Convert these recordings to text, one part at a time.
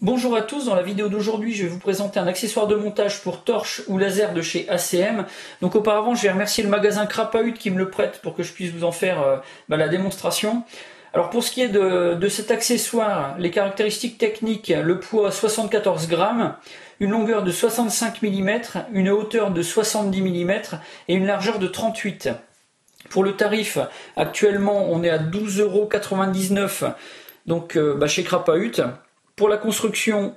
Bonjour à tous, dans la vidéo d'aujourd'hui je vais vous présenter un accessoire de montage pour torche ou laser de chez ACM. Donc auparavant je vais remercier le magasin Crapahut qui me le prête pour que je puisse vous en faire la démonstration. Alors pour ce qui est de cet accessoire, les caractéristiques techniques, le poids 74 grammes, une longueur de 65 mm, une hauteur de 70 mm et une largeur de 38. Pour le tarif, actuellement on est à 12,99 € donc chez Crapahut. Pour la construction,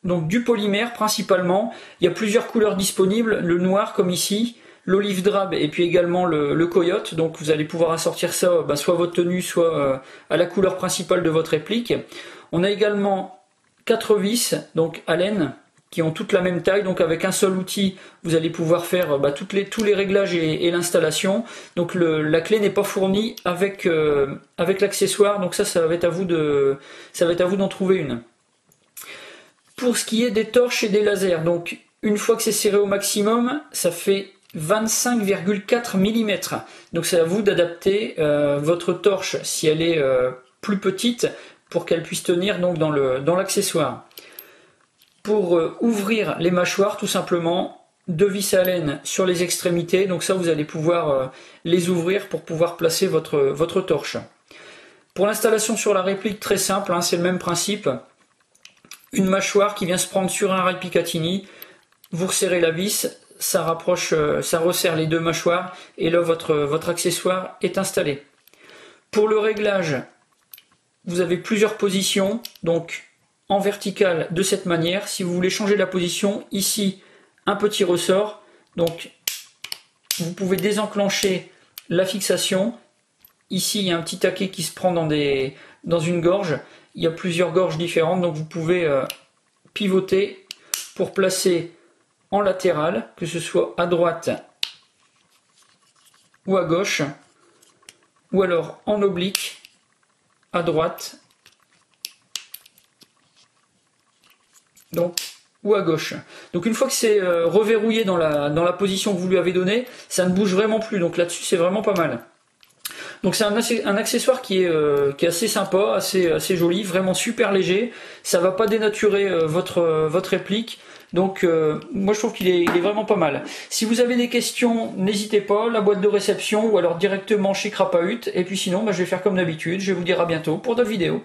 donc du polymère principalement, il y a plusieurs couleurs disponibles, le noir comme ici, l'olive drabe et puis également le coyote. Donc vous allez pouvoir assortir ça soit à votre tenue, soit à la couleur principale de votre réplique. On a également 4 vis, donc à laine, qui ont toutes la même taille, donc avec un seul outil vous allez pouvoir faire tous les réglages et l'installation. Donc la clé n'est pas fournie avec l'accessoire, donc ça va être à vous d'en trouver une. Pour ce qui est des torches et des lasers, donc une fois que c'est serré au maximum, ça fait 25,4 mm. Donc c'est à vous d'adapter votre torche si elle est plus petite pour qu'elle puisse tenir donc dans l'accessoire. Pour ouvrir les mâchoires, tout simplement, 2 vis à laine sur les extrémités, donc ça vous allez pouvoir les ouvrir pour pouvoir placer votre torche. Pour l'installation sur la réplique, très simple, c'est le même principe. Une mâchoire qui vient se prendre sur un rail Picatinny, vous resserrez la vis, ça rapproche, ça resserre les deux mâchoires et là votre accessoire est installé. Pour le réglage, vous avez plusieurs positions, donc en vertical de cette manière. Si vous voulez changer la position, ici un petit ressort, donc vous pouvez désenclencher la fixation. Ici il y a un petit taquet qui se prend dans une gorge. Il y a plusieurs gorges différentes, donc vous pouvez pivoter pour placer en latéral, que ce soit à droite ou à gauche, ou alors en oblique, à droite, donc ou à gauche. Donc une fois que c'est reverrouillé dans la position que vous lui avez donnée, ça ne bouge vraiment plus, donc là-dessus c'est vraiment pas mal. Donc c'est un accessoire qui est assez sympa, assez joli, vraiment super léger. Ça va pas dénaturer votre réplique. Donc moi je trouve qu'il est vraiment pas mal. Si vous avez des questions, n'hésitez pas, la boîte de réception ou alors directement chez Crapahut. Et puis sinon, je vais faire comme d'habitude, je vais vous dire à bientôt pour d'autres vidéos.